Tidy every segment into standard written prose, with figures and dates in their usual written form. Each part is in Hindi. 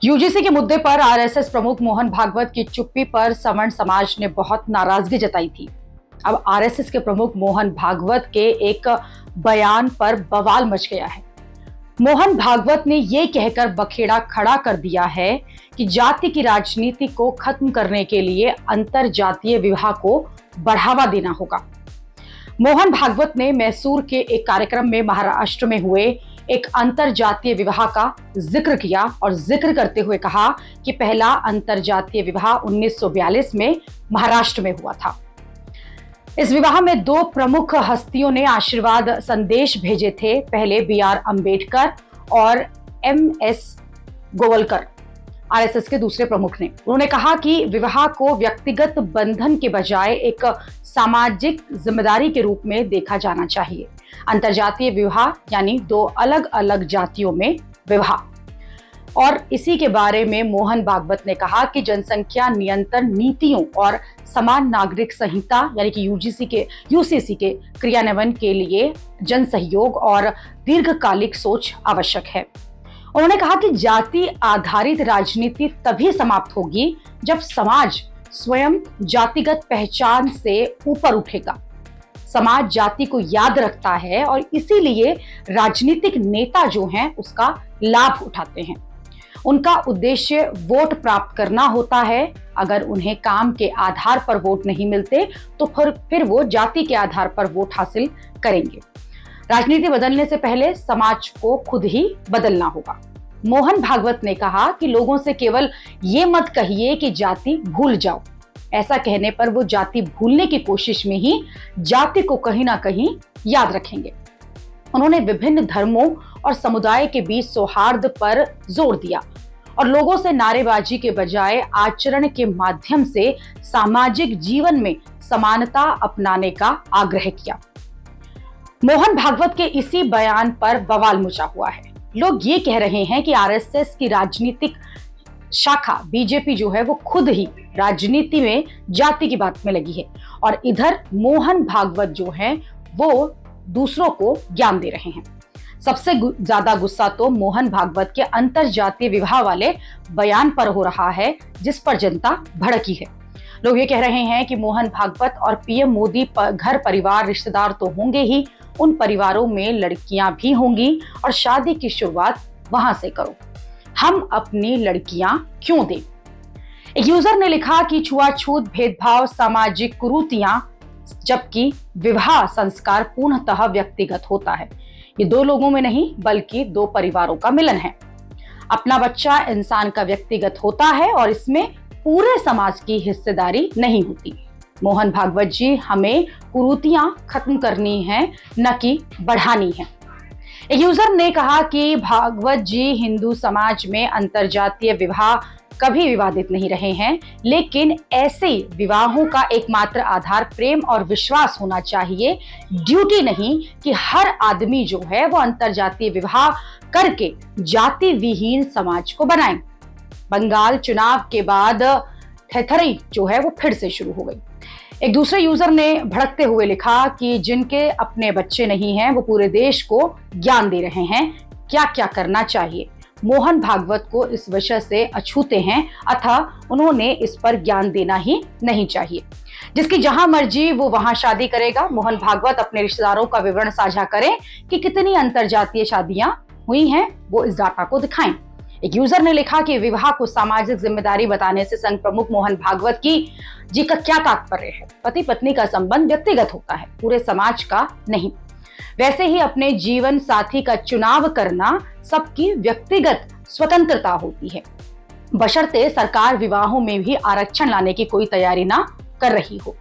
यूजीसी के मुद्दे पर आरएसएस प्रमुख मोहन भागवत की चुप्पी पर सवर्ण समाज ने बहुत नाराजगी जताई थी। अब आरएसएस के प्रमुख मोहन भागवत के एक बयान पर बवाल मच गया है। मोहन भागवत ने यह कहकर बखेड़ा खड़ा कर दिया है कि जाति की राजनीति को खत्म करने के लिए अंतर जातीय विवाह को बढ़ावा देना होगा। मोहन भागवत ने मैसूर के एक कार्यक्रम में महाराष्ट्र में हुए एक अंतरजातीय विवाह का जिक्र किया और जिक्र करते हुए कहा कि पहला अंतरजातीय विवाह 1942 में महाराष्ट्र में हुआ था। इस विवाह में दो प्रमुख हस्तियों ने आशीर्वाद संदेश भेजे थे। पहले BR अम्बेडकर और MS गोवलकर, आरएसएस के दूसरे प्रमुख ने। उन्होंने कहा कि विवाह को व्यक्तिगत बंधन के बजाय एक सामाजिक जिम्मेदारी के रूप में देखा जाना चाहिए। अंतरजातीय विवाह यानी दो अलग अलग जातियों में विवाह। और इसी के बारे में मोहन भागवत ने कहा कि जनसंख्या नियंत्रण नीतियों और समान नागरिक संहिता यानी कि यूसीसी के क्रियान्वयन के लिए जन सहयोग और दीर्घकालिक सोच आवश्यक है। उन्होंने कहा कि जाति आधारित राजनीति तभी समाप्त होगी जब समाज स्वयं जातिगत पहचान से ऊपर उठेगा। समाज जाति को याद रखता है और इसीलिए राजनीतिक नेता जो हैं उसका लाभ उठाते हैं। उनका उद्देश्य वोट प्राप्त करना होता है। अगर उन्हें काम के आधार पर वोट नहीं मिलते तो फिर वो जाति के आधार पर वोट हासिल करेंगे। राजनीति बदलने से पहले समाज को खुद ही बदलना होगा। मोहन भागवत ने कहा कि लोगों से केवल ये मत कहिए कि जाति भूल जाओ। ऐसा कहने पर वो जाति भूलने की कोशिश में ही जाति को कहीं ना कहीं याद रखेंगे। उन्होंने विभिन्न धर्मों और समुदाय के बीच सौहार्द पर जोर दिया और लोगों से नारेबाजी के बजाय आचरण के माध्यम से सामाजिक जीवन में समानता अपनाने का आग्रह किया। मोहन भागवत के इसी बयान पर बवाल मचा हुआ है। लोग ये कह रहे हैं कि आरएसएस की राजनीतिक शाखा बीजेपी जो है वो खुद ही राजनीति में जाति की बात में लगी है और इधर मोहन भागवत जो है वो दूसरों को ज्ञान दे रहे हैं। सबसे ज्यादा गुस्सा तो मोहन भागवत के अंतरजातीय विवाह वाले बयान पर हो रहा है, जिस पर जनता भड़की है। लोग ये कह रहे हैं कि मोहन भागवत और पीएम मोदी घर परिवार रिश्तेदार तो होंगे ही, उन परिवारों में लड़कियां भी होंगी और शादी की शुरुआत वहां से करो। हम अपनी लड़कियां क्यों दें? एक यूजर ने लिखा कि छुआछूत, भेदभाव, सामाजिक कुरीतियां, जबकि विवाह संस्कार पूर्णतः व्यक्तिगत होता है। ये दो लोगों में नहीं बल्कि दो परिवारों का मिलन है। अपना बच्चा इंसान का व्यक्तिगत होता है और इसमें पूरे समाज की हिस्सेदारी नहीं होती। मोहन भागवत जी, हमें कुरीतियां खत्म करनी है, न कि बढ़ानी है। एक यूजर ने कहा कि भागवत जी हिंदू समाज में अंतरजातीय विवाह कभी विवादित नहीं रहे हैं, लेकिन ऐसे विवाहों का एकमात्र आधार प्रेम और विश्वास होना चाहिए, ड्यूटी नहीं कि हर आदमी जो है वो अंतरजातीय विवाह करके जाति विहीन समाज को बनाए। बंगाल चुनाव के बाद थेथरी जो है वो फिर से शुरू हो गई। एक दूसरे यूजर ने भड़कते हुए लिखा कि जिनके अपने बच्चे नहीं हैं वो पूरे देश को ज्ञान दे रहे हैं, क्या क्या करना चाहिए। मोहन भागवत को इस विषय से अछूते हैं, अतः उन्होंने इस पर ज्ञान देना ही नहीं चाहिए। जिसकी जहां मर्जी वो वहां शादी करेगा। मोहन भागवत अपने रिश्तेदारों का विवरण साझा करें कि कितनी अंतरजातीय शादियां हुई हैं, वो इस डाटा को दिखाएं। एक यूजर ने लिखा कि विवाह को सामाजिक जिम्मेदारी बताने से संघ प्रमुख मोहन भागवत जी का क्या तात्पर्य है? पति पत्नी का संबंध व्यक्तिगत होता है, पूरे समाज का नहीं। वैसे ही अपने जीवन साथी का चुनाव करना सबकी व्यक्तिगत स्वतंत्रता होती है, बशर्ते सरकार विवाहों में भी आरक्षण लाने की कोई तैयारी ना कर रही हो।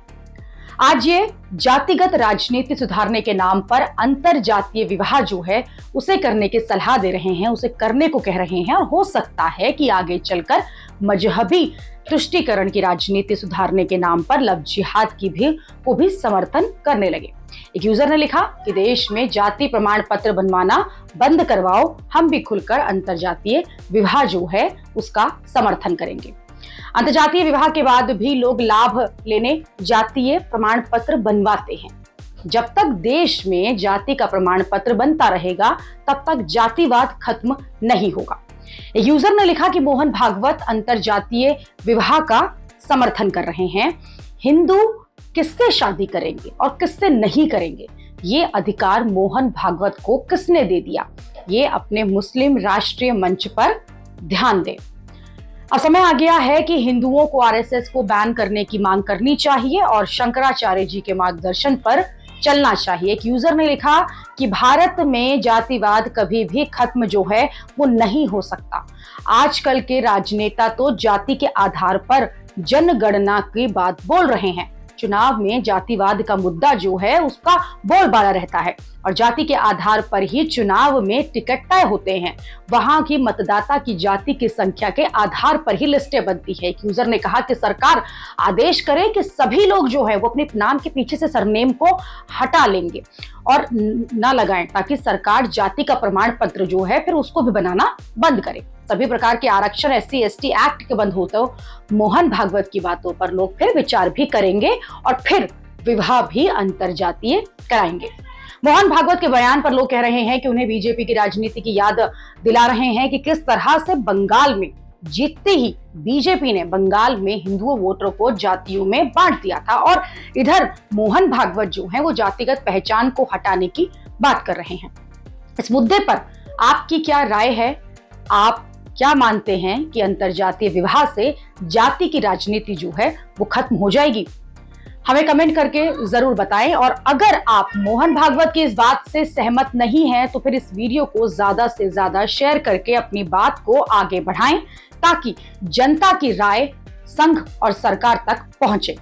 आज ये जातिगत राजनीति सुधारने के नाम पर अंतरजातीय विवाह जो है उसे करने की सलाह दे रहे हैं, उसे करने को कह रहे हैं और हो सकता है कि आगे चलकर मजहबी तुष्टीकरण की राजनीति सुधारने के नाम पर लव जिहाद को भी समर्थन करने लगे। एक यूजर ने लिखा कि देश में जाति प्रमाण पत्र बनवाना बंद करवाओ, हम भी खुलकर अंतरजातीय विवाह जो है उसका समर्थन करेंगे। अंतरजातीय विवाह के बाद भी लोग लाभ लेने जातीय प्रमाण पत्र बनवाते हैं। जब तक देश में जाति का प्रमाण पत्र बनता रहेगा तब तक जातिवाद खत्म नहीं होगा। एक यूजर ने लिखा कि मोहन भागवत अंतरजातीय विवाह का समर्थन कर रहे हैं। हिंदू किससे शादी करेंगे और किससे नहीं करेंगे, ये अधिकार मोहन भागवत को किसने दे दिया? ये अपने मुस्लिम राष्ट्रीय मंच पर ध्यान दें। अब समय आ गया है कि हिंदुओं को आरएसएस को बैन करने की मांग करनी चाहिए और शंकराचार्य जी के मार्गदर्शन पर चलना चाहिए। एक यूजर ने लिखा कि भारत में जातिवाद कभी भी खत्म जो है वो नहीं हो सकता। आजकल के राजनेता तो जाति के आधार पर जनगणना की बात बोल रहे हैं। चुनाव में जातिवाद का मुद्दा जो है उसका बोलबाला रहता है और जाति के आधार पर ही चुनाव में टिकट तय होते हैं। वहां की मतदाता की जाति की संख्या के आधार पर ही लिस्टें बनती है। एक यूजर ने कहा कि सरकार आदेश करे कि सभी लोग जो है वो अपने नाम के पीछे से सरनेम को हटा लेंगे और ना लगाएं, ताकि सरकार जाति का प्रमाण पत्र जो है फिर उसको भी बनाना बंद करे। सभी प्रकार के आरक्षण SC/ST एक्ट के बंद होते हो मोहन भागवत की बातों पर लोग फिर विचार भी करेंगे और फिर विवाह भी अंतरजातीय कराएंगे। मोहन भागवत के बयान पर लोग कह रहे हैं कि उन्हें बीजेपी की राजनीति की याद दिला रहे हैं कि किस तरह से बंगाल में जीतते ही बीजेपी ने बंगाल में हिंदू वोटरों को जातियों में बांट दिया था और इधर मोहन भागवत जो है वो जातिगत पहचान को हटाने की बात कर रहे हैं। इस मुद्दे पर आपकी क्या राय है? आप क्या मानते हैं कि अंतरजातीय विवाह से जाति की राजनीति जो है वो खत्म हो जाएगी? हमें कमेंट करके जरूर बताएं। और अगर आप मोहन भागवत की इस बात से सहमत नहीं हैं तो फिर इस वीडियो को ज्यादा से ज्यादा शेयर करके अपनी बात को आगे बढ़ाएं, ताकि जनता की राय संघ और सरकार तक पहुंचे।